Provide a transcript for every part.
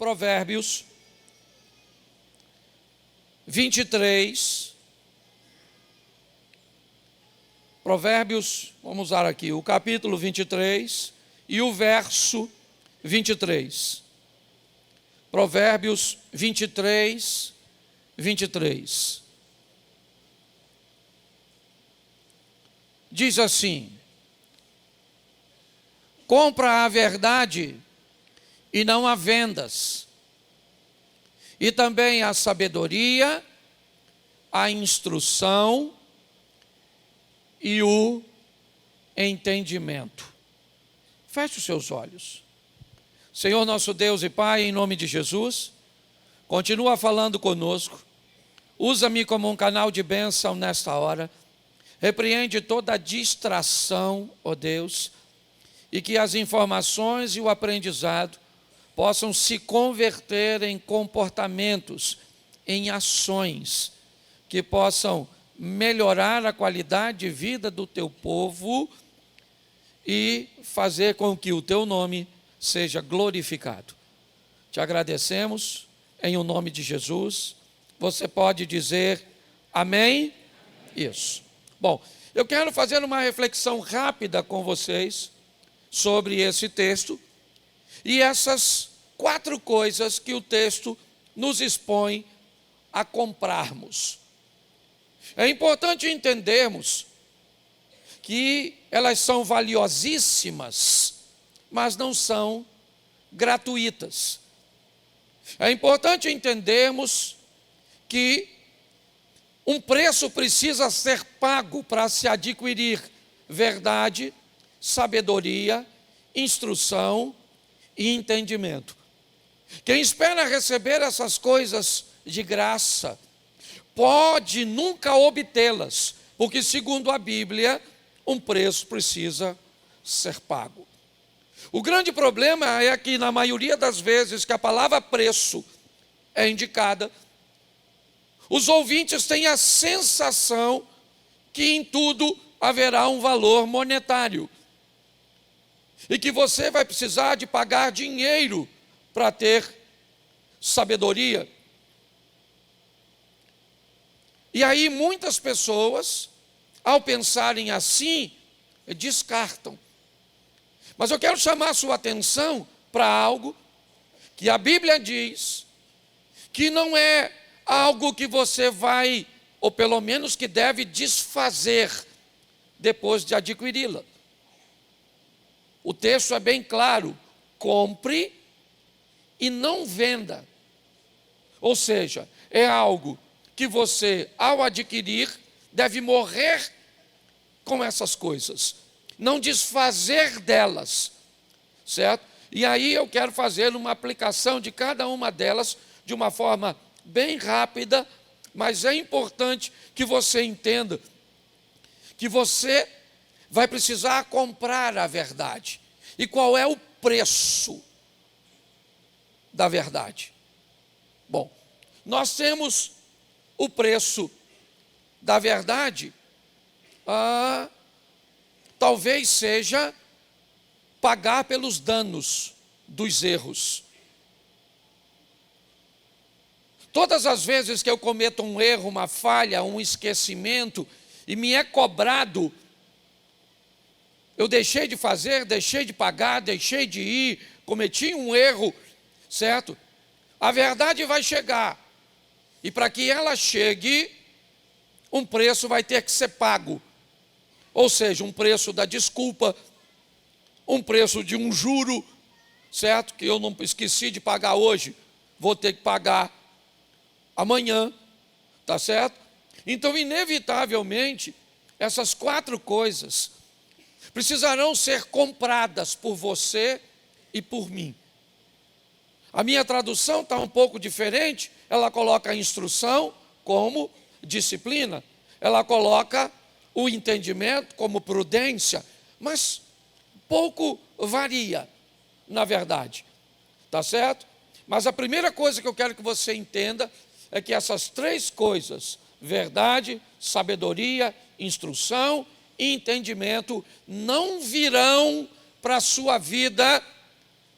Provérbios 23. Provérbios, vamos usar aqui o capítulo 23 e o verso 23. Provérbios 23, 23. Diz assim: compra a verdade e não a vendas, e também a sabedoria, a instrução e o entendimento. Feche os seus olhos. Senhor nosso Deus e Pai, em nome de Jesus, continua falando conosco. Usa-me como um canal de bênção nesta hora. Repreende toda distração, ó Deus, e que as informações e o aprendizado possam se converter em comportamentos, em ações, que possam melhorar a qualidade de vida do teu povo e fazer com que o teu nome seja glorificado. Te agradecemos em o nome de Jesus. Você pode dizer amém? Isso. Bom, eu quero fazer uma reflexão rápida com vocês sobre esse texto e essas 4 coisas que o texto nos expõe a comprarmos. É importante entendermos que elas são valiosíssimas, mas não são gratuitas. É importante entendermos que um preço precisa ser pago para se adquirir verdade, sabedoria, instrução e entendimento. Quem espera receber essas coisas de graça pode nunca obtê-las, porque segundo a Bíblia, um preço precisa ser pago. O grande problema é que na maioria das vezes que a palavra preço é indicada, os ouvintes têm a sensação que em tudo haverá um valor monetário e que você vai precisar de pagar dinheiro para ter sabedoria. E aí muitas pessoas, ao pensarem assim, descartam. Mas eu quero chamar a sua atenção para algo que a Bíblia diz que não é algo que você vai, ou pelo menos que deve desfazer depois de adquiri-la. O texto é bem claro: compre e não venda. Ou seja, é algo que você, ao adquirir, deve morrer com essas coisas, não desfazer delas, certo? E aí eu quero fazer uma aplicação de cada uma delas de uma forma bem rápida, mas é importante que você entenda que você vai precisar comprar a verdade. E qual é o preço da verdade? Bom, nós temos o preço da verdade, talvez seja pagar pelos danos dos erros. Todas as vezes que eu cometo um erro, uma falha, um esquecimento, e me é cobrado, eu deixei de fazer, deixei de pagar, deixei de ir, cometi um erro, certo? A verdade vai chegar, e para que ela chegue, um preço vai ter que ser pago. Ou seja, um preço da desculpa, um preço de um juro, certo? Que eu não esqueci de pagar hoje, vou ter que pagar amanhã, tá certo? Então, inevitavelmente, essas 4 coisas precisarão ser compradas por você e por mim. A minha tradução está um pouco diferente, ela coloca a instrução como disciplina, ela coloca o entendimento como prudência, mas pouco varia, na verdade, tá certo? Mas a primeira coisa que eu quero que você entenda é que essas 3 coisas, verdade, sabedoria, instrução e entendimento, não virão para a sua vida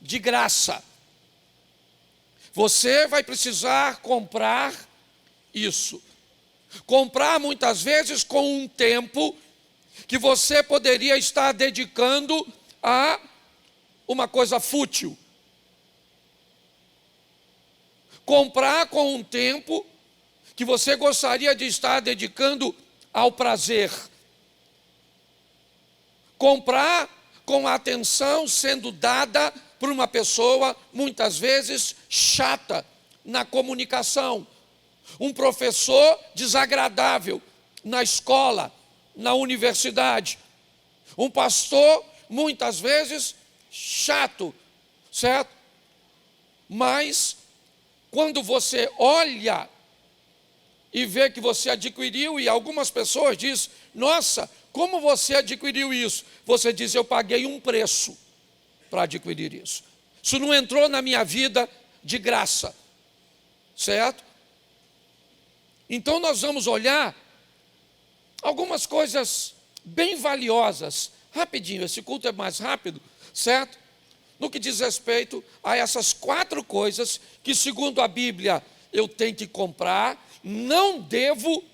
de graça. Você vai precisar comprar isso. Comprar muitas vezes com um tempo que você poderia estar dedicando a uma coisa fútil. Comprar com um tempo que você gostaria de estar dedicando ao prazer. Comprar com a atenção sendo dada por uma pessoa, muitas vezes, chata na comunicação. Um professor desagradável na escola, na universidade. Um pastor, muitas vezes, chato, certo? Mas, quando você olha e vê que você adquiriu, e algumas pessoas dizem, nossa, como você adquiriu isso? Você diz, eu paguei um preço para adquirir isso. Isso não entrou na minha vida de graça, certo? Então nós vamos olhar algumas coisas bem valiosas, rapidinho, esse culto é mais rápido, certo? No que diz respeito a essas 4 coisas que, segundo a Bíblia, eu tenho que comprar, não devo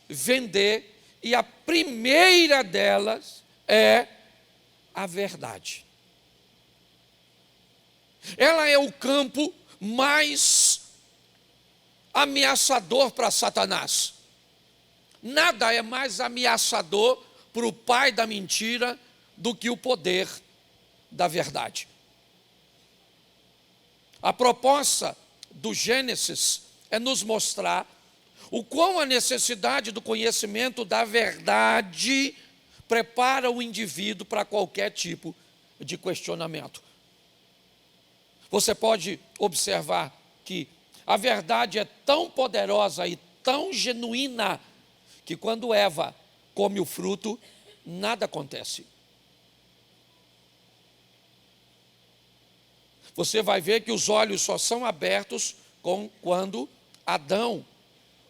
vender, e a primeira delas é a verdade. Ela é o campo mais ameaçador para Satanás. Nada é mais ameaçador para o pai da mentira do que o poder da verdade. A proposta do Gênesis é nos mostrar o quão a necessidade do conhecimento da verdade prepara o indivíduo para qualquer tipo de questionamento. Você pode observar que a verdade é tão poderosa e tão genuína que quando Eva come o fruto, nada acontece. Você vai ver que os olhos só são abertos quando Adão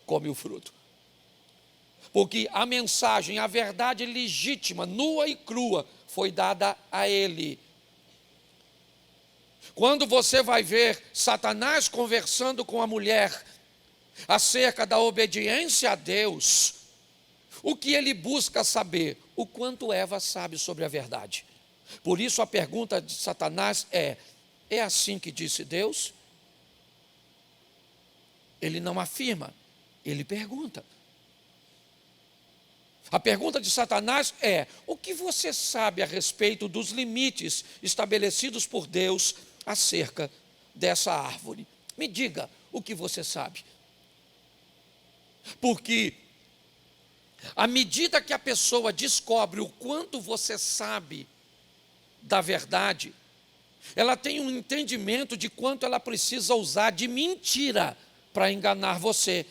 come o fruto. Porque a mensagem, a verdade legítima, nua e crua, foi dada a ele. Quando você vai ver Satanás conversando com a mulher acerca da obediência a Deus, o que ele busca saber? O quanto Eva sabe sobre a verdade. Por isso a pergunta de Satanás é assim que disse Deus? Ele não afirma, ele pergunta. A pergunta de Satanás é: o que você sabe a respeito dos limites estabelecidos por Deus acerca dessa árvore? Me diga o que você sabe. Porque à medida que a pessoa descobre o quanto você sabe da verdade, ela tem um entendimento de quanto ela precisa usar de mentira para enganar você.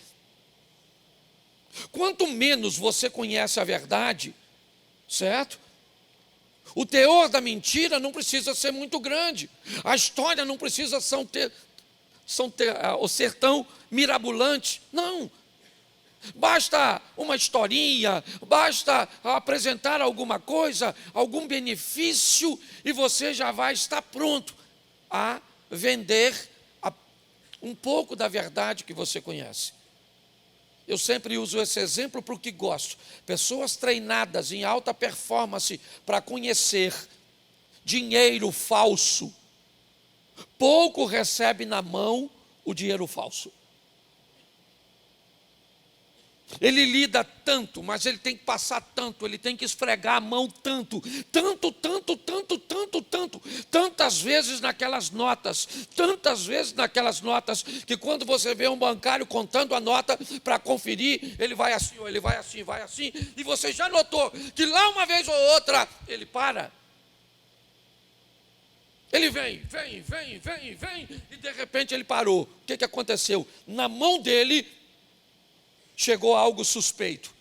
Quanto menos você conhece a verdade, certo? O teor da mentira não precisa ser muito grande. A história não precisa ser tão mirabolante. Não. Basta uma historinha, basta apresentar alguma coisa, algum benefício, e você já vai estar pronto a vender um pouco da verdade que você conhece. Eu sempre uso esse exemplo porque gosto. Pessoas treinadas em alta performance para conhecer dinheiro falso, pouco recebe na mão o dinheiro falso. Ele lida tanto, mas ele tem que passar tanto, ele tem que esfregar a mão tantas vezes naquelas notas, que quando você vê um bancário contando a nota para conferir, ele vai assim, ele vai assim, e você já notou que lá uma vez ou outra, ele para. Ele vem, e de repente ele parou. O que aconteceu? Na mão dele chegou algo suspeito.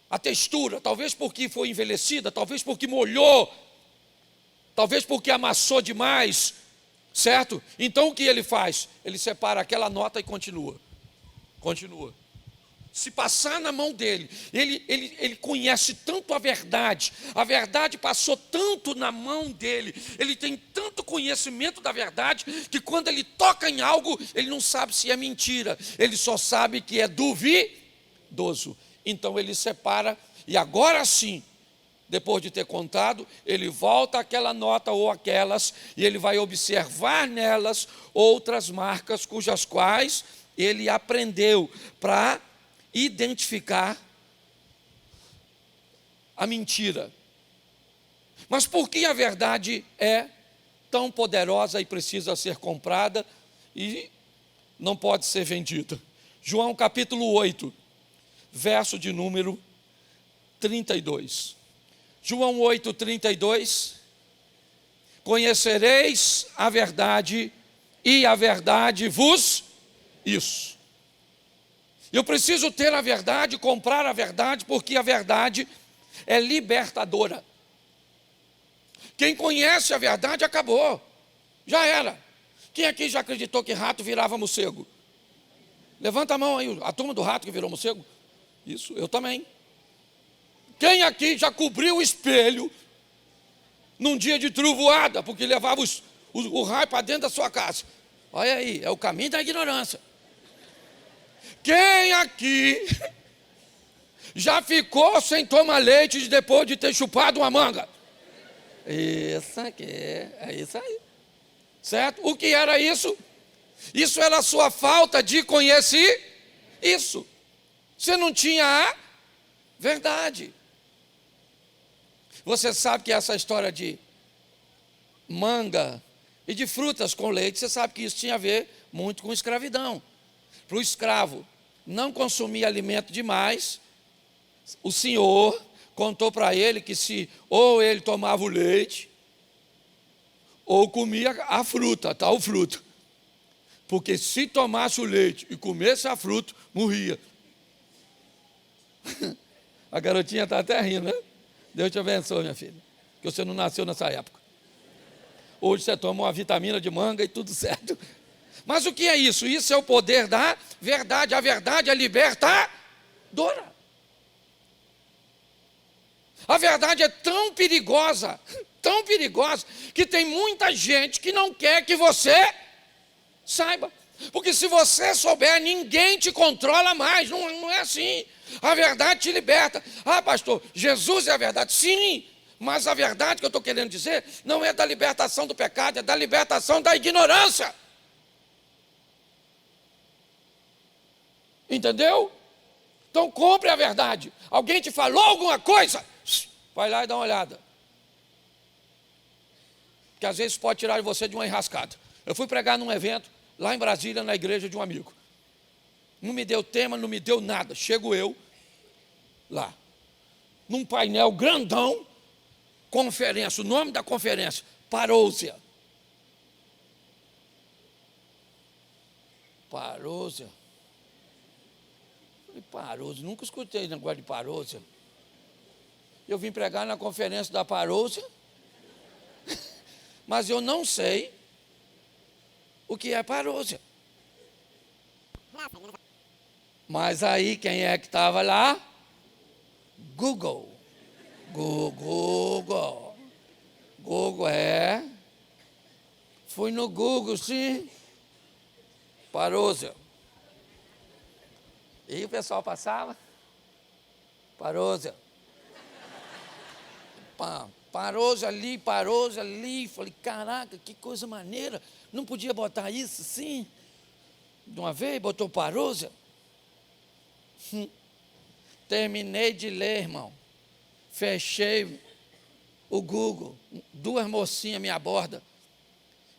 A textura, talvez porque foi envelhecida, talvez porque molhou, talvez porque amassou demais, certo? Então o que ele faz? Ele separa aquela nota e continua. se passar na mão dele, ele conhece tanto a verdade passou tanto na mão dele, ele tem tanto conhecimento da verdade, que quando ele toca em algo, ele não sabe se é mentira, ele só sabe que é duvidoso. Então ele separa, e agora sim, depois de ter contado, ele volta àquela nota ou aquelas, e ele vai observar nelas outras marcas, cujas quais ele aprendeu para identificar a mentira. Mas por que a verdade é tão poderosa e precisa ser comprada e não pode ser vendida? João capítulo 8, verso de número 32. João 8, 32. Conhecereis a verdade e a verdade vos... Isso. Eu preciso ter a verdade, comprar a verdade, porque a verdade é libertadora. Quem conhece a verdade acabou, já era. Quem aqui já acreditou que rato virava morcego? Levanta a mão aí, a turma do rato que virou morcego. Isso, eu também. Quem aqui já cobriu o espelho num dia de trovoada, porque levava o raio para dentro da sua casa? Olha aí, é o caminho da ignorância. Quem aqui já ficou sem tomar leite depois de ter chupado uma manga? Isso aqui, é isso aí. Certo? O que era isso? Isso era a sua falta de conhecer isso. Você não tinha a verdade. Você sabe que essa história de manga e de frutas com leite, você sabe que isso tinha a ver muito com escravidão. Para o escravo não consumir alimento demais, o Senhor contou para ele que se ou ele tomava o leite, ou comia a fruta, tal fruta. Porque se tomasse o leite e comesse a fruta, morria. A garotinha está até rindo, né? Deus te abençoe, minha filha, que você não nasceu nessa época. Hoje você toma uma vitamina de manga e tudo certo. Mas o que é isso? Isso é o poder da verdade. A verdade é libertadora. A verdade é tão perigosa, que tem muita gente que não quer que você saiba. Porque se você souber, ninguém te controla mais. Não é assim. A verdade te liberta. Ah, pastor, Jesus é a verdade. Sim, mas a verdade que eu estou querendo dizer não é da libertação do pecado, é da libertação da ignorância. Entendeu? Então compre a verdade. Alguém te falou alguma coisa? Vai lá e dá uma olhada. Que às vezes pode tirar você de uma enrascada. Eu fui pregar num evento lá em Brasília, na igreja de um amigo. Não me deu tema, não me deu nada. Chego eu lá, num painel grandão, conferência, o nome da conferência, parousia. Parousia. Falei, parousia, nunca escutei negócio de parousia. Eu vim pregar na conferência da parousia, mas eu não sei o que é parousia. Mas aí, quem é que estava lá? Google. Google é. Fui no Google, sim. Parousia. E o pessoal passava. Parousia. Parousia ali. Falei, caraca, que coisa maneira. Não podia botar isso, sim? De uma vez, botou parousia. Terminei de ler, irmão. Fechei o Google. 2 mocinhas me abordam.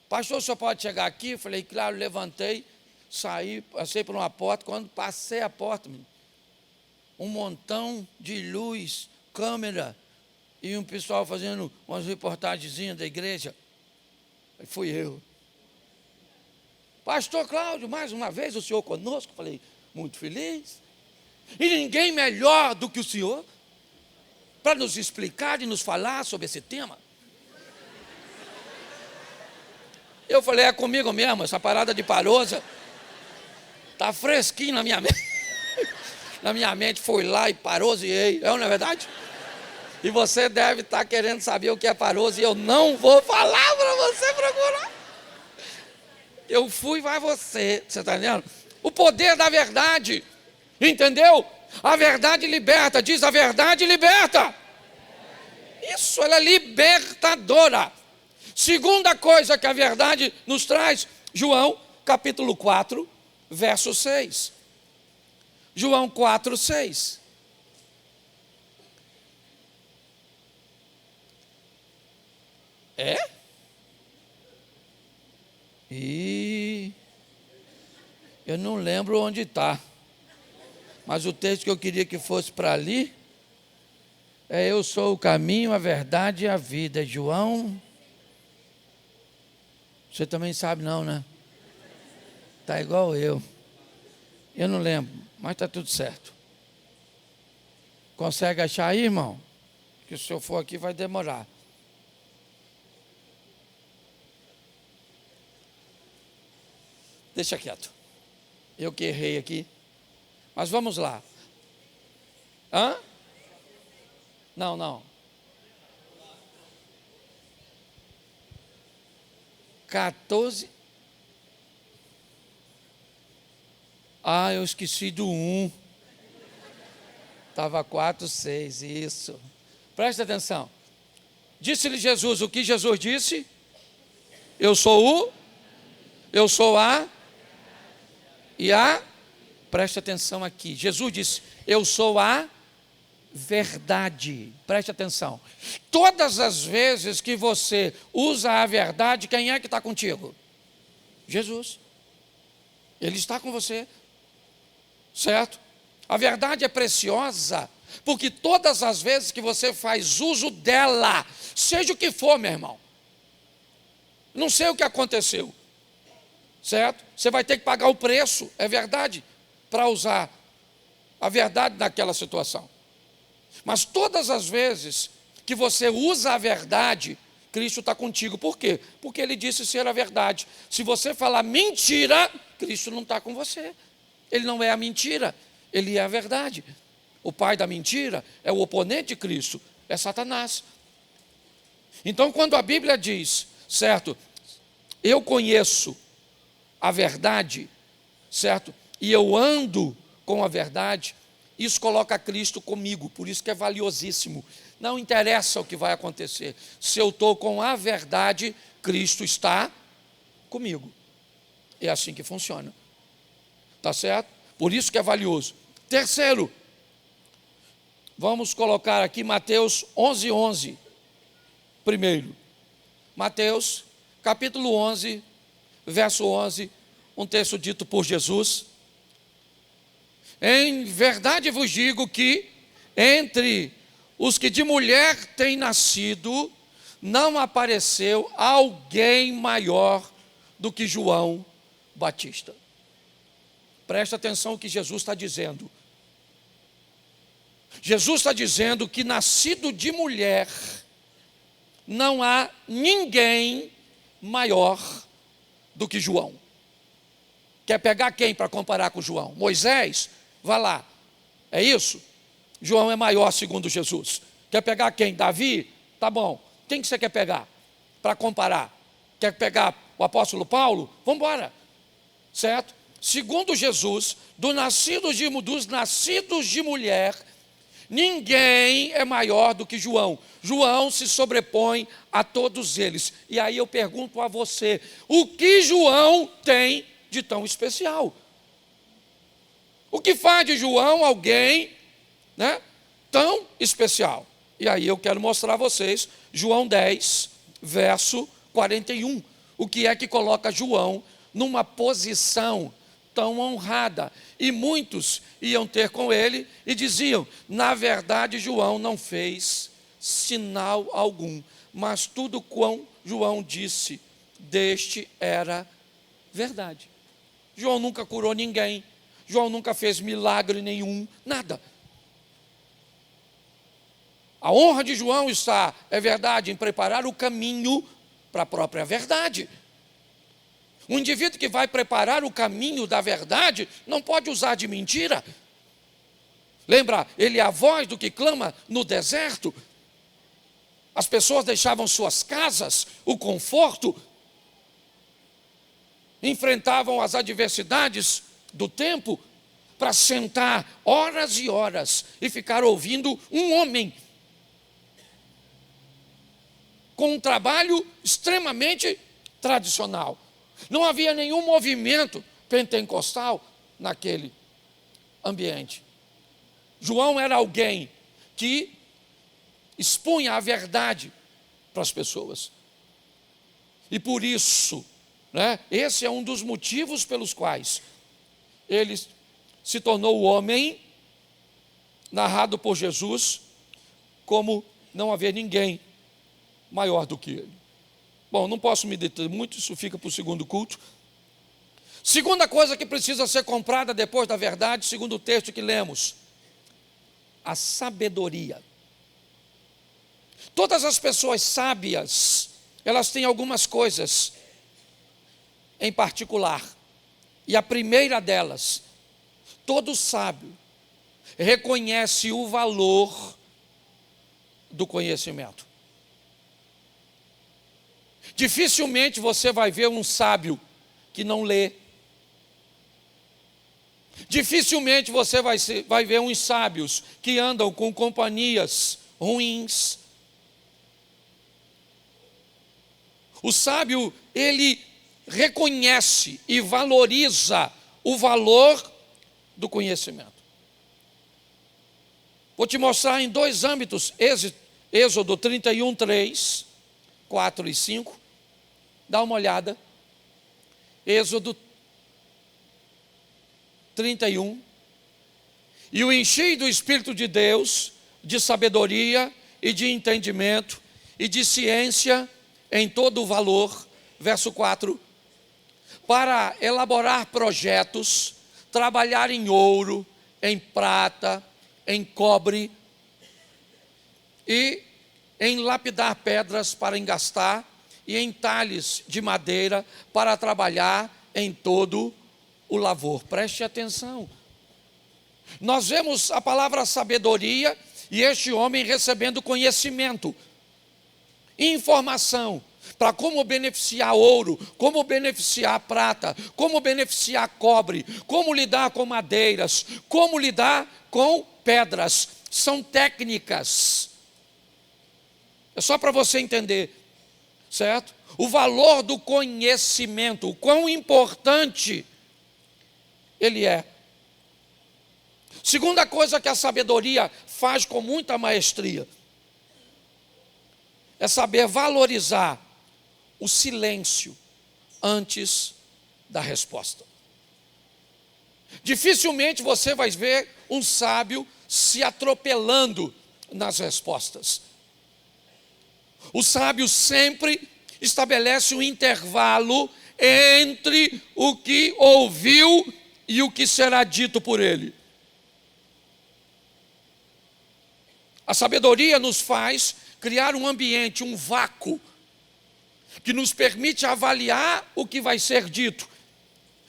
Pastor, o senhor pode chegar aqui? Eu falei, claro, levantei, saí, passei por uma porta. Quando passei a porta, um montão de luz, câmera, e um pessoal fazendo umas reportagenzinhas da igreja. Aí fui eu. Pastor Cláudio, mais uma vez o senhor conosco? Falei, muito feliz. E ninguém melhor do que o senhor para nos explicar e nos falar sobre esse tema. Eu falei, é comigo mesmo, essa parada de parousia está fresquinho na minha mente. Na minha mente foi lá e parodiei, não é verdade? E você deve estar querendo saber o que é paroso e eu não vou falar para você procurar. Eu fui, vai você está entendendo? O poder da verdade, entendeu? A verdade liberta, diz a verdade liberta. Isso, ela é libertadora. Segunda coisa que a verdade nos traz, João capítulo 4, verso 6. João 4, 6. E eu não lembro onde está, mas o texto que eu queria que fosse para ali é: eu sou o caminho, a verdade e a vida. João, você também sabe não, né? Está igual eu não lembro, mas está tudo certo. Consegue achar aí, irmão? Que se eu for aqui vai demorar. Deixa quieto. Eu que errei aqui. Mas vamos lá. Hã? Não. 14. Eu esqueci do 1. Estava 4, 6, isso. Presta atenção. Disse-lhe Jesus, o que Jesus disse? Eu sou a e a. Preste atenção aqui. Jesus disse, eu sou a verdade. Preste atenção. Todas as vezes que você usa a verdade, quem é que está contigo? Jesus. Ele está com você. Certo? A verdade é preciosa, porque todas as vezes que você faz uso dela, seja o que for, meu irmão, não sei o que aconteceu, certo? Você vai ter que pagar o preço, é verdade, para usar a verdade naquela situação. Mas todas as vezes que você usa a verdade, Cristo está contigo. Por quê? Porque Ele disse ser a verdade. Se você falar mentira, Cristo não está com você. Ele não é a mentira, Ele é a verdade. O pai da mentira é o oponente de Cristo, é Satanás. Então, quando a Bíblia diz, certo, eu conheço a verdade, certo, e eu ando com a verdade, isso coloca Cristo comigo, por isso que é valiosíssimo. Não interessa o que vai acontecer, se eu estou com a verdade, Cristo está comigo. É assim que funciona. Tá certo? Por isso que é valioso. Terceiro, vamos colocar aqui Mateus 11:11. Primeiro, Mateus capítulo 11, verso 11, um texto dito por Jesus. Em verdade vos digo que entre os que de mulher têm nascido, não apareceu alguém maior do que João Batista. Presta atenção no que Jesus está dizendo. Jesus está dizendo que nascido de mulher, não há ninguém maior do que João. Quer pegar quem para comparar com João? Moisés? Vá lá. É isso? João é maior segundo Jesus. Quer pegar quem? Davi? Tá bom. Quem que você quer pegar para comparar? Quer pegar o apóstolo Paulo? Vamos embora. Certo? Segundo Jesus, dos nascidos de mulher, ninguém é maior do que João. João se sobrepõe a todos eles. E aí eu pergunto a você, o que João tem de tão especial? O que faz de João alguém, né, tão especial? E aí eu quero mostrar a vocês, João 10, verso 41. O que é que coloca João numa posição tão honrada? E muitos iam ter com ele e diziam, na verdade João não fez sinal algum, mas tudo quanto João disse deste era verdade. João nunca curou ninguém, João nunca fez milagre nenhum, nada. A honra de João está, é verdade, em preparar o caminho para a própria verdade. Um indivíduo que vai preparar o caminho da verdade não pode usar de mentira. Lembra, ele é a voz do que clama no deserto. As pessoas deixavam suas casas, o conforto, enfrentavam as adversidades do tempo para sentar horas e horas e ficar ouvindo um homem com um trabalho extremamente tradicional. Não havia nenhum movimento pentecostal naquele ambiente. João era alguém que expunha a verdade para as pessoas. E por isso, esse é um dos motivos pelos quais ele se tornou o homem narrado por Jesus como não haver ninguém maior do que ele. Bom, não posso me deter muito, isso fica para o segundo culto. Segunda coisa que precisa ser comprada depois da verdade, segundo o texto que lemos, a sabedoria. Todas as pessoas sábias, elas têm algumas coisas em particular. E a primeira delas, todo sábio reconhece o valor do conhecimento. Dificilmente você vai ver um sábio que não lê. Dificilmente você vai ver uns sábios que andam com companhias ruins. O sábio, ele reconhece e valoriza o valor do conhecimento. Vou te mostrar em dois âmbitos, Êxodo 31, 3, 4 e 5. Dá uma olhada. Êxodo 31. E o enchi do Espírito de Deus, de sabedoria e de entendimento e de ciência em todo o valor. Verso 4. Para elaborar projetos, trabalhar em ouro, em prata, em cobre e em lapidar pedras para engastar e em talhes de madeira para trabalhar em todo o lavor. Preste atenção. Nós vemos a palavra sabedoria e este homem recebendo conhecimento, informação para como beneficiar ouro, como beneficiar prata, como beneficiar cobre, como lidar com madeiras, como lidar com pedras. São técnicas. É só para você entender, certo? O valor do conhecimento, o quão importante ele é. Segunda coisa que a sabedoria faz com muita maestria é saber valorizar o silêncio antes da resposta. Dificilmente você vai ver um sábio se atropelando nas respostas. O sábio sempre estabelece um intervalo entre o que ouviu e o que será dito por ele. A sabedoria nos faz criar um ambiente, um vácuo, que nos permite avaliar o que vai ser dito,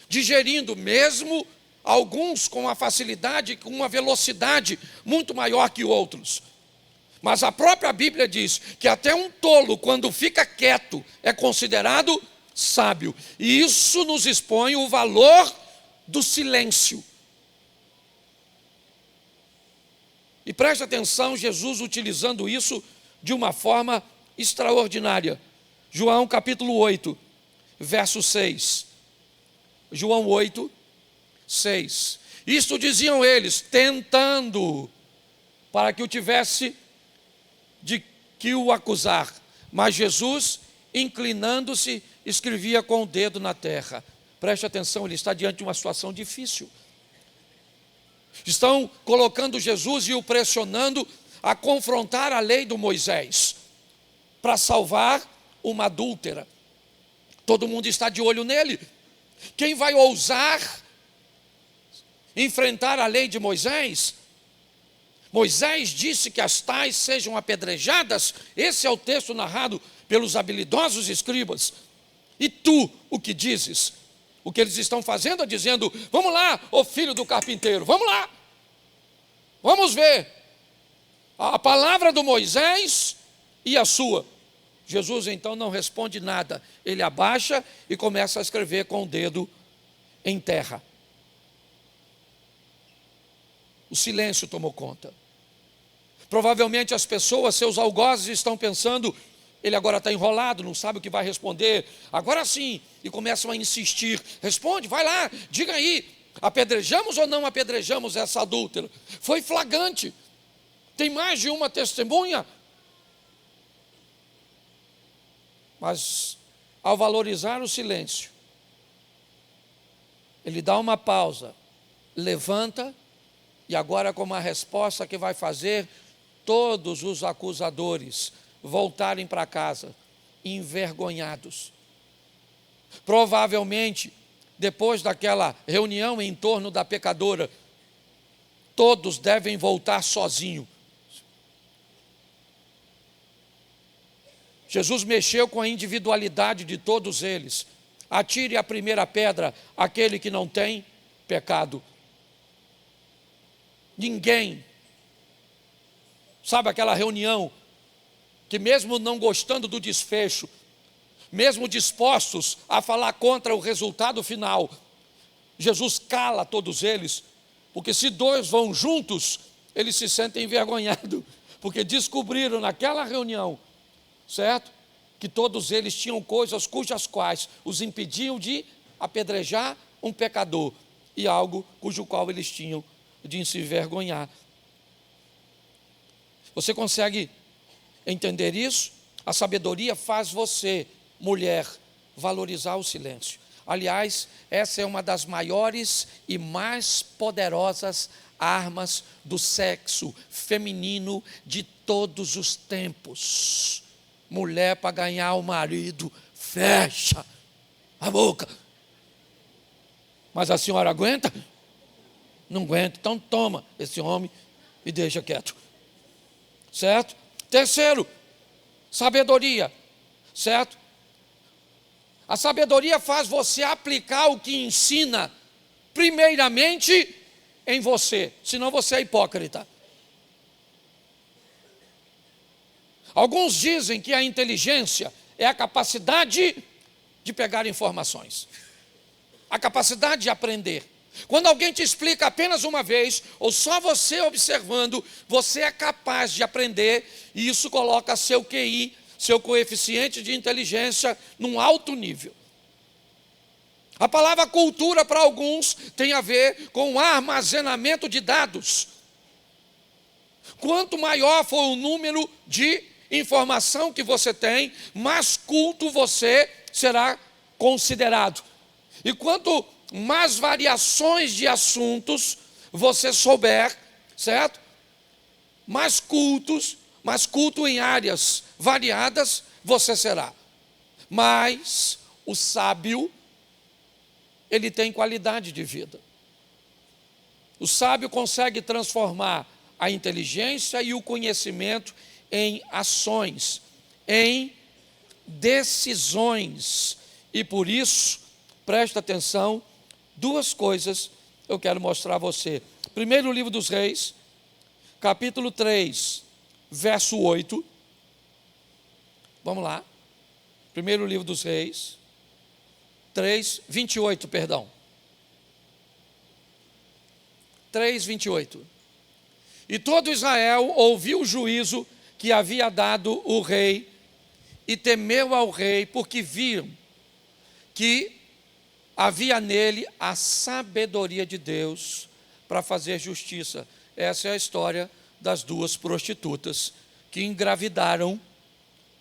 digerindo mesmo alguns com uma facilidade, com uma velocidade muito maior que outros. Mas a própria Bíblia diz que até um tolo, quando fica quieto, é considerado sábio. E isso nos expõe o valor do silêncio. E preste atenção, Jesus utilizando isso de uma forma extraordinária. João capítulo 8, verso 6. João 8, 6. Isto diziam eles, tentando, para que o tivesse de que o acusar. Mas Jesus, inclinando-se, escrevia com o dedo na terra. Preste atenção, ele está diante de uma situação difícil. Estão colocando Jesus e o pressionando a confrontar a lei do Moisés para salvar uma adúltera. Todo mundo está de olho nele. Quem vai ousar enfrentar a lei de Moisés? Moisés disse que as tais sejam apedrejadas. Esse é o texto narrado pelos habilidosos escribas. E tu, o que dizes? O que eles estão fazendo é dizendo, vamos lá, ô filho do carpinteiro, vamos lá. Vamos ver a palavra do Moisés e a sua. Jesus então não responde nada. Ele abaixa e começa a escrever com o dedo em terra. O silêncio tomou conta. Provavelmente as pessoas, seus algozes, estão pensando: ele agora está enrolado, não sabe o que vai responder. Agora sim. E começam a insistir. Responde, vai lá, diga aí. Apedrejamos ou não apedrejamos essa adúltera? Foi flagrante. Tem mais de uma testemunha. Mas, ao valorizar o silêncio, ele dá uma pausa, levanta, e agora, como a resposta que vai fazer todos os acusadores voltarem para casa, envergonhados. Provavelmente, depois daquela reunião em torno da pecadora, todos devem voltar sozinhos. Jesus mexeu com a individualidade de todos eles. Atire a primeira pedra aquele que não tem pecado. Ninguém, sabe aquela reunião que mesmo não gostando do desfecho, mesmo dispostos a falar contra o resultado final, Jesus cala todos eles, porque se dois vão juntos, eles se sentem envergonhados, porque descobriram naquela reunião, certo? Que todos eles tinham coisas cujas quais os impediam de apedrejar um pecador, e algo cujo qual eles tinham de se envergonhar. Você consegue entender isso? A sabedoria faz você, mulher, valorizar o silêncio. Aliás, essa é uma das maiores e mais poderosas armas do sexo feminino de todos os tempos. Mulher, para ganhar o marido, fecha a boca. Mas a senhora aguenta? Não aguenta, então toma esse homem e deixa quieto. Certo? Terceiro, sabedoria. Certo? A sabedoria faz você aplicar o que ensina, primeiramente, em você. Senão você é hipócrita. Alguns dizem que a inteligência é a capacidade de pegar informações. A capacidade de aprender. Quando alguém te explica apenas uma vez, ou só você observando, você é capaz de aprender, e isso coloca seu QI, seu coeficiente de inteligência, num alto nível. A palavra cultura para alguns tem a ver com o armazenamento de dados. Quanto maior for o número de informação que você tem, mais culto você será considerado. E quanto mais variações de assuntos você souber, certo? Mais culto em áreas variadas você será. Mas o sábio, ele tem qualidade de vida. O sábio consegue transformar a inteligência e o conhecimento em ações, em decisões. E por isso, presta atenção, duas coisas eu quero mostrar a você. Primeiro livro dos Reis, capítulo 3, verso 8. Vamos lá. Primeiro livro dos Reis, 28, perdão. 3:28. E todo Israel ouviu o juízo que havia dado o rei e temeu ao rei, porque viram que havia nele a sabedoria de Deus para fazer justiça. Essa é a história das duas prostitutas que engravidaram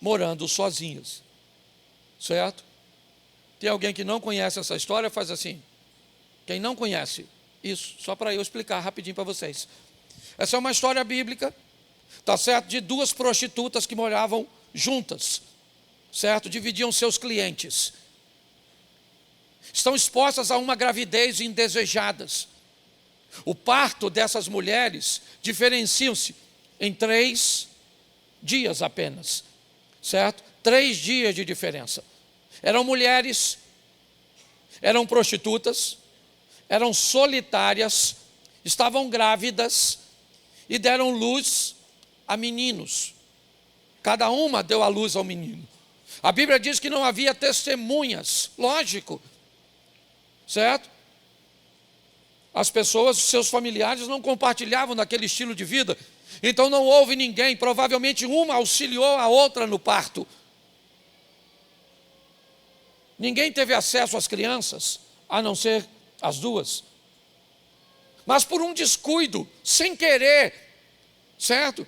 morando sozinhas. Certo? Tem alguém que não conhece essa história? Faz assim. Quem não conhece? Isso, só para eu explicar rapidinho para vocês. Essa é uma história bíblica, tá certo? De duas prostitutas que moravam juntas, certo? Dividiam seus clientes. Estão expostas a uma gravidez indesejadas. O parto dessas mulheres diferenciam-se em 3 dias apenas, certo? 3 dias de diferença. Eram mulheres, eram prostitutas, eram solitárias, estavam grávidas, e deram luz a meninos. Cada uma deu a luz ao menino. A Bíblia diz que não havia testemunhas, lógico, certo? As pessoas, seus familiares não compartilhavam daquele estilo de vida, então não houve ninguém, provavelmente uma auxiliou a outra no parto. Ninguém teve acesso às crianças, a não ser as duas. Mas por um descuido, sem querer, certo?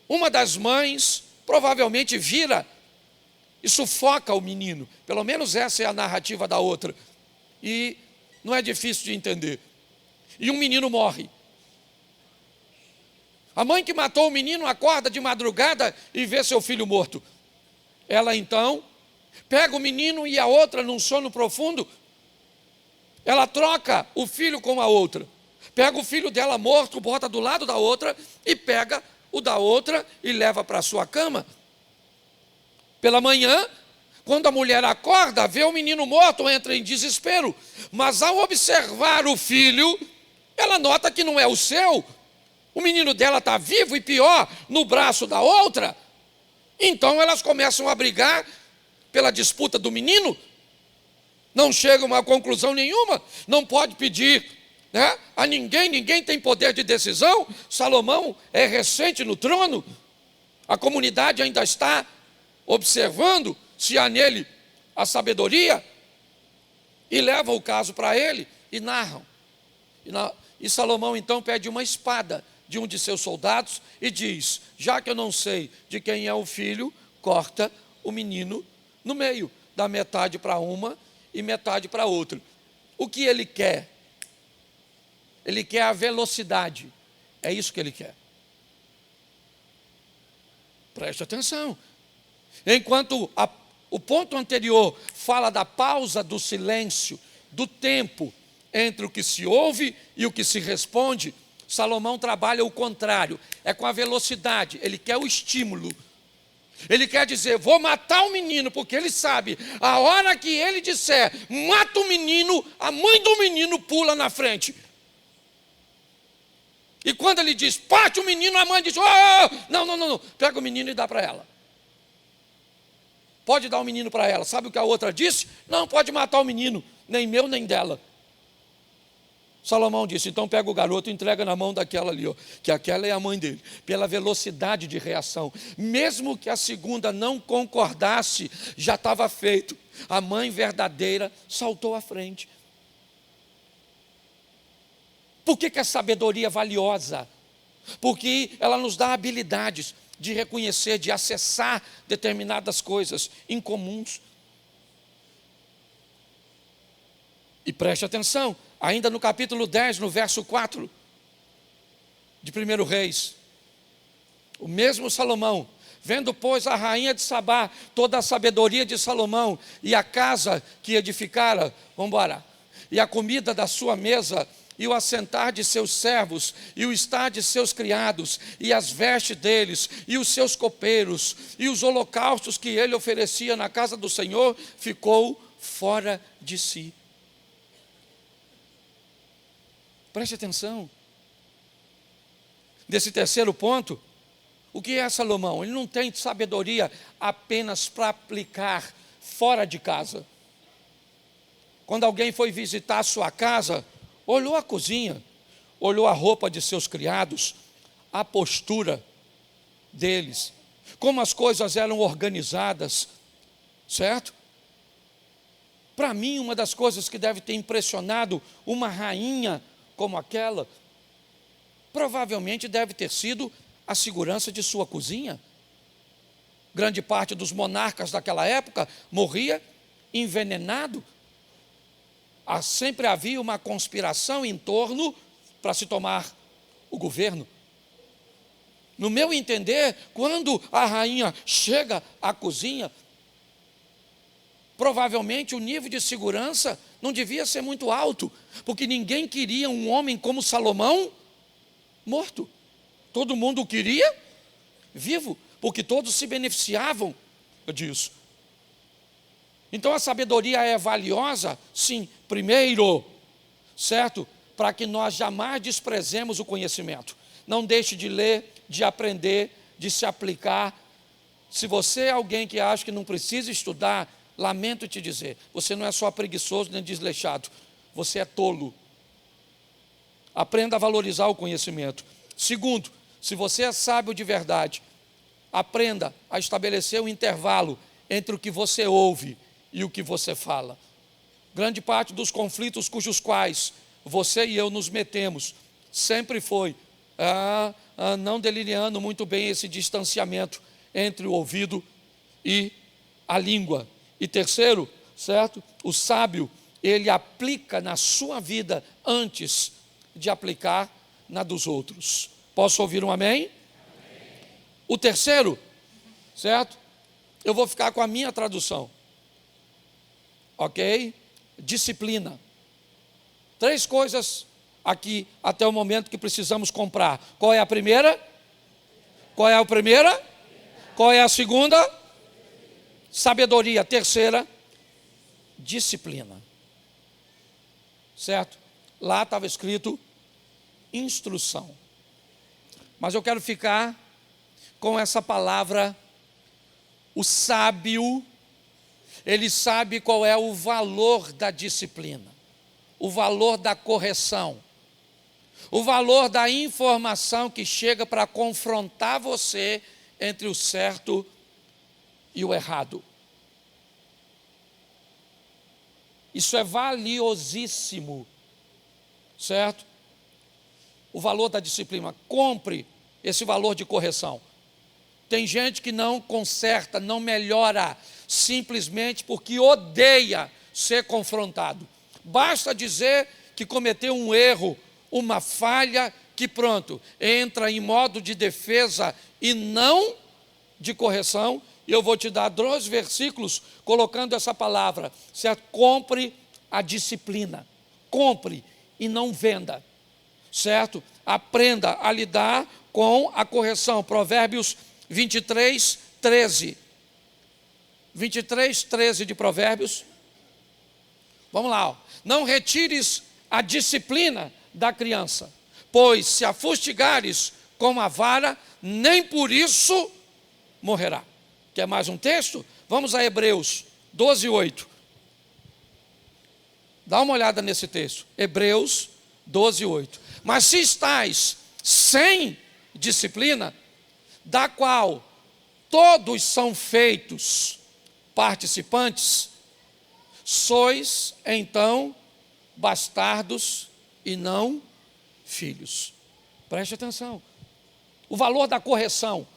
Uma das mães provavelmente vira e sufoca o menino. Pelo menos essa é a narrativa da outra. E não é difícil de entender. E um menino morre. A mãe que matou o menino acorda de madrugada e vê seu filho morto. Ela então pega o menino e a outra num sono profundo. Ela troca o filho com a outra. Pega o filho dela morto, bota do lado da outra e pega o da outra e leva para a sua cama. Pela manhã, quando a mulher acorda, vê o menino morto, entra em desespero. Mas ao observar o filho, ela nota que não é o seu. O menino dela está vivo e pior, no braço da outra. Então elas começam a brigar pela disputa do menino. Não chegam a conclusão nenhuma. Não pode pedir a ninguém tem poder de decisão. Salomão é recente no trono. A comunidade ainda está observando se há nele a sabedoria. E levam o caso para ele e narram. E Salomão então pede uma espada de um de seus soldados e diz: já que eu não sei de quem é o filho, corta o menino no meio, dá metade para uma e metade para outra. O que ele quer? Ele quer a velocidade. É isso que ele quer. Preste atenção. Enquanto o ponto anterior fala da pausa do silêncio, do tempo entre o que se ouve e o que se responde, Salomão trabalha o contrário. É com a velocidade. Ele quer o estímulo. Ele quer dizer: vou matar o menino, porque ele sabe, a hora que ele disser mata o menino, a mãe do menino pula na frente. E quando ele diz parte o menino, a mãe diz: não, pega o menino e dá para ela. Pode dar o menino para ela. Sabe o que a outra disse? Não, pode matar o menino, nem meu nem dela. Salomão disse: então pega o garoto e entrega na mão daquela ali, que aquela é a mãe dele. Pela velocidade de reação, mesmo que a segunda não concordasse, já estava feito. A mãe verdadeira saltou à frente. Por que a sabedoria é valiosa? Porque ela nos dá habilidades de reconhecer, de acessar determinadas coisas incomuns. E preste atenção, ainda no capítulo 10, no verso 4 de 1 Reis, o mesmo Salomão, vendo, pois, a rainha de Sabá, toda a sabedoria de Salomão, e a casa que edificara, e a comida da sua mesa, e o assentar de seus servos, e o estar de seus criados, e as vestes deles, e os seus copeiros, e os holocaustos que ele oferecia na casa do Senhor, ficou fora de si. Preste atenção. Desse terceiro ponto, o que é Salomão? Ele não tem sabedoria apenas para aplicar fora de casa. Quando alguém foi visitar a sua casa, olhou a cozinha, olhou a roupa de seus criados, a postura deles, como as coisas eram organizadas, certo? Para mim, uma das coisas que deve ter impressionado uma rainha como aquela, provavelmente deve ter sido a segurança de sua cozinha. Grande parte dos monarcas daquela época morria envenenado. Sempre havia uma conspiração em torno para se tomar o governo. No meu entender, quando a rainha chega à cozinha, provavelmente o nível de segurança não devia ser muito alto, porque ninguém queria um homem como Salomão morto. Todo mundo o queria vivo, porque todos se beneficiavam disso. Então a sabedoria é valiosa, sim, primeiro, certo? Para que nós jamais desprezemos o conhecimento. Não deixe de ler, de aprender, de se aplicar. Se você é alguém que acha que não precisa estudar, lamento te dizer, você não é só preguiçoso nem desleixado, você é tolo. Aprenda a valorizar o conhecimento. Segundo, se você é sábio de verdade, aprenda a estabelecer um intervalo entre o que você ouve e o que você fala. Grande parte dos conflitos cujos quais você e eu nos metemos, sempre foi não delineando muito bem esse distanciamento entre o ouvido e a língua. E terceiro, certo? O sábio, ele aplica na sua vida antes de aplicar na dos outros. Posso ouvir um amém? O terceiro, certo? Eu vou ficar com a minha tradução. Ok? Disciplina. 3 coisas aqui até o momento que precisamos comprar. Qual é a primeira? Qual é a primeira? Qual é a segunda? Sabedoria. Terceira, disciplina. Certo? Lá estava escrito instrução. Mas eu quero ficar com essa palavra. O sábio, ele sabe qual é o valor da disciplina, o valor da correção, o valor da informação que chega para confrontar você entre o certo e o errado. Isso é valiosíssimo, certo? O valor da disciplina. Compre esse valor de correção. Tem gente que não conserta, não melhora, simplesmente porque odeia ser confrontado. Basta dizer que cometeu um erro, uma falha, que pronto, entra em modo de defesa e não de correção. E eu vou te dar 2 versículos colocando essa palavra, certo? Compre a disciplina, compre e não venda, certo? Aprenda a lidar com a correção. Provérbios 23, 13. 23, 13 de Provérbios. Vamos lá. Ó. Não retires a disciplina da criança, pois se a fustigares com a vara, nem por isso morrerá. Quer mais um texto? Vamos a Hebreus 12, 8. Dá uma olhada nesse texto. Hebreus 12, 8. Mas se estais sem disciplina, da qual todos são feitos participantes, sois então bastardos e não filhos. Preste atenção. O valor da correção,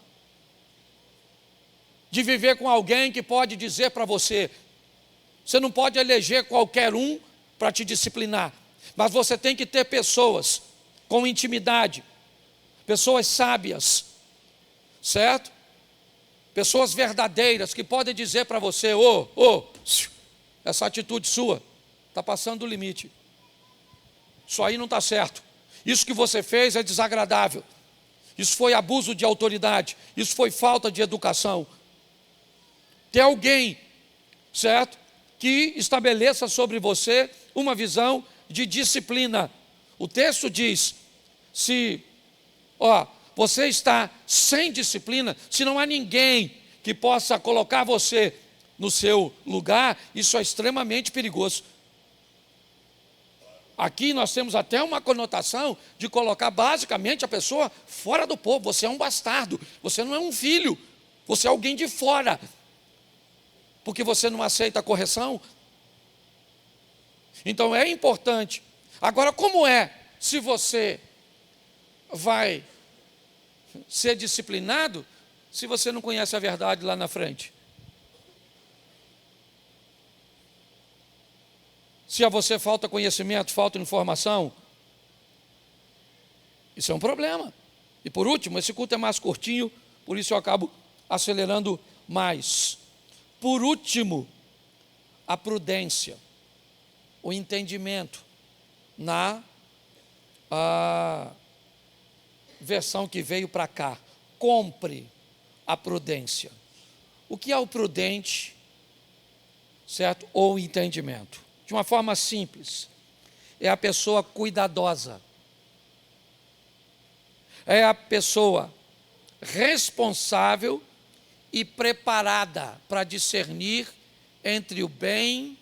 de viver com alguém que pode dizer para você, você não pode eleger qualquer um para te disciplinar, mas você tem que ter pessoas com intimidade, pessoas sábias, certo? Pessoas verdadeiras que podem dizer para você, essa atitude sua está passando do limite. Isso aí não está certo. Isso que você fez é desagradável. Isso foi abuso de autoridade. Isso foi falta de educação. Ter alguém, certo? Que estabeleça sobre você uma visão de disciplina. O texto diz, se você está sem disciplina, se não há ninguém que possa colocar você no seu lugar, isso é extremamente perigoso. Aqui nós temos até uma conotação de colocar basicamente a pessoa fora do povo. Você é um bastardo, você não é um filho, você é alguém de fora, porque você não aceita a correção. Então é importante. Agora, como é se você vai ser disciplinado se você não conhece a verdade lá na frente? Se a você falta conhecimento, falta informação, isso é um problema. E por último, esse culto é mais curtinho, por isso eu acabo acelerando mais. Por último, a prudência, o entendimento na versão que veio para cá. Compre a prudência. O que é o prudente, certo? Ou o entendimento? De uma forma simples, é a pessoa cuidadosa. é a pessoa responsável e preparada para discernir entre o bem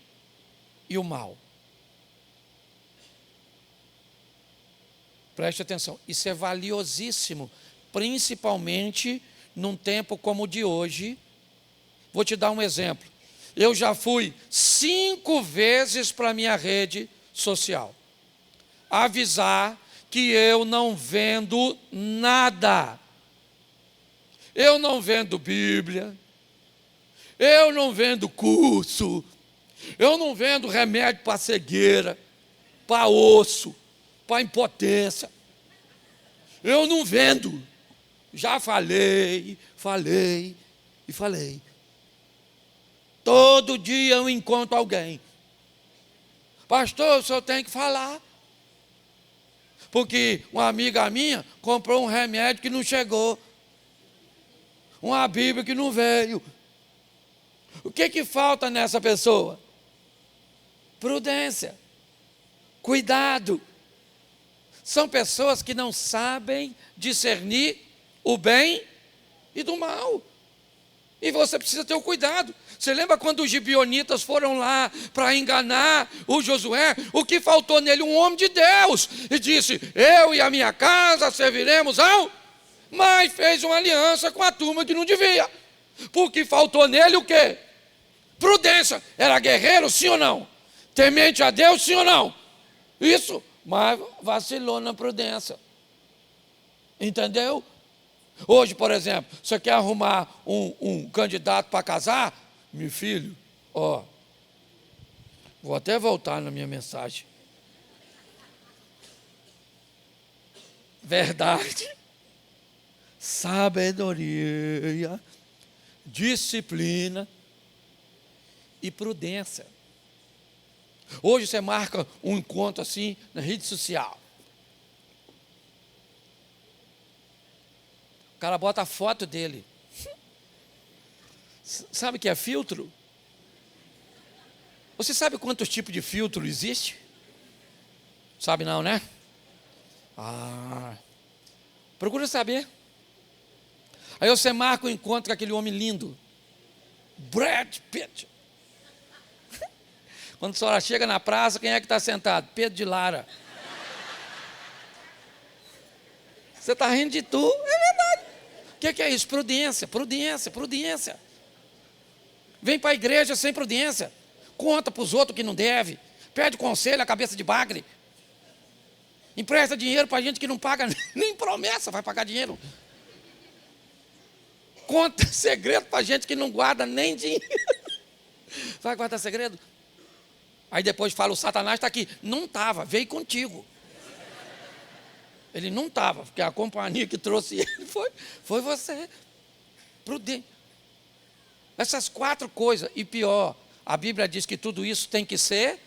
e o mal. Preste atenção, isso é valiosíssimo, principalmente num tempo como o de hoje. Vou te dar um exemplo. Eu já fui 5 vezes para a minha rede social avisar que eu não vendo nada. Eu não vendo Bíblia, eu não vendo curso, eu não vendo remédio para cegueira, para osso, para impotência. Eu não vendo. Já falei. Todo dia eu encontro alguém. Pastor, o senhor tem que falar. Porque uma amiga minha comprou um remédio que não chegou. Uma Bíblia que não veio. O que falta nessa pessoa? Prudência. Cuidado. São pessoas que não sabem discernir o bem e do mal. E você precisa ter o cuidado. Você lembra quando os gibeonitas foram lá para enganar o Josué? O que faltou nele? Um homem de Deus. E disse, eu e a minha casa serviremos ao... Mas fez uma aliança com a turma que não devia. Porque faltou nele o quê? Prudência. Era guerreiro, sim ou não? Temente a Deus, sim ou não? Isso. Mas vacilou na prudência. Entendeu? Hoje, por exemplo, você quer arrumar um candidato para casar? Meu filho, vou até voltar na minha mensagem. Verdade, sabedoria, disciplina e prudência. Hoje você marca um encontro assim na rede social. O cara bota a foto dele. Sabe o que é filtro? Você sabe quantos tipos de filtro existe? Sabe não, né? Procura saber. Aí você marca um encontro com aquele homem lindo. Brad Pitt. Quando a senhora chega na praça, quem é que está sentado? Pedro de Lara. Você está rindo de tu? É verdade. O que é isso? Prudência. Vem para a igreja sem prudência. Conta para os outros que não deve. Pede conselho à cabeça de bagre. Empresta dinheiro para gente que não paga nem promessa, vai pagar dinheiro. Conta segredo para gente que não guarda nem dinheiro. Vai guardar segredo? Aí depois fala, o Satanás está aqui. Não estava, veio contigo. Ele não estava, porque a companhia que trouxe ele foi você. Prudente. Essas 4 coisas, e pior, a Bíblia diz que tudo isso tem que ser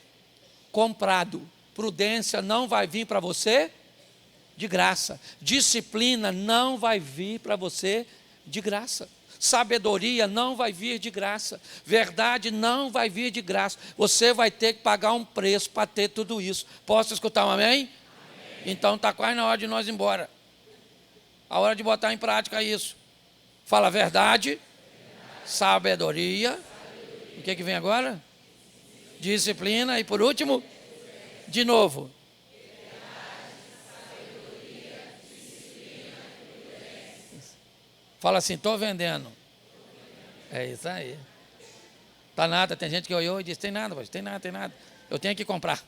comprado. Prudência não vai vir para você de graça. Disciplina não vai vir para você de graça. Sabedoria não vai vir de graça. Verdade não vai vir de graça. Você vai ter que pagar um preço para ter tudo isso. Posso escutar um amém? Amém. Então está quase na hora de nós ir embora. A hora de botar em prática isso. Fala verdade, sabedoria. O que vem agora? Disciplina. E por último, de novo. Fala assim, estou vendendo. É isso aí. Tá nada, tem gente que olhou e disse, tem nada, tem nada. Eu tenho que comprar.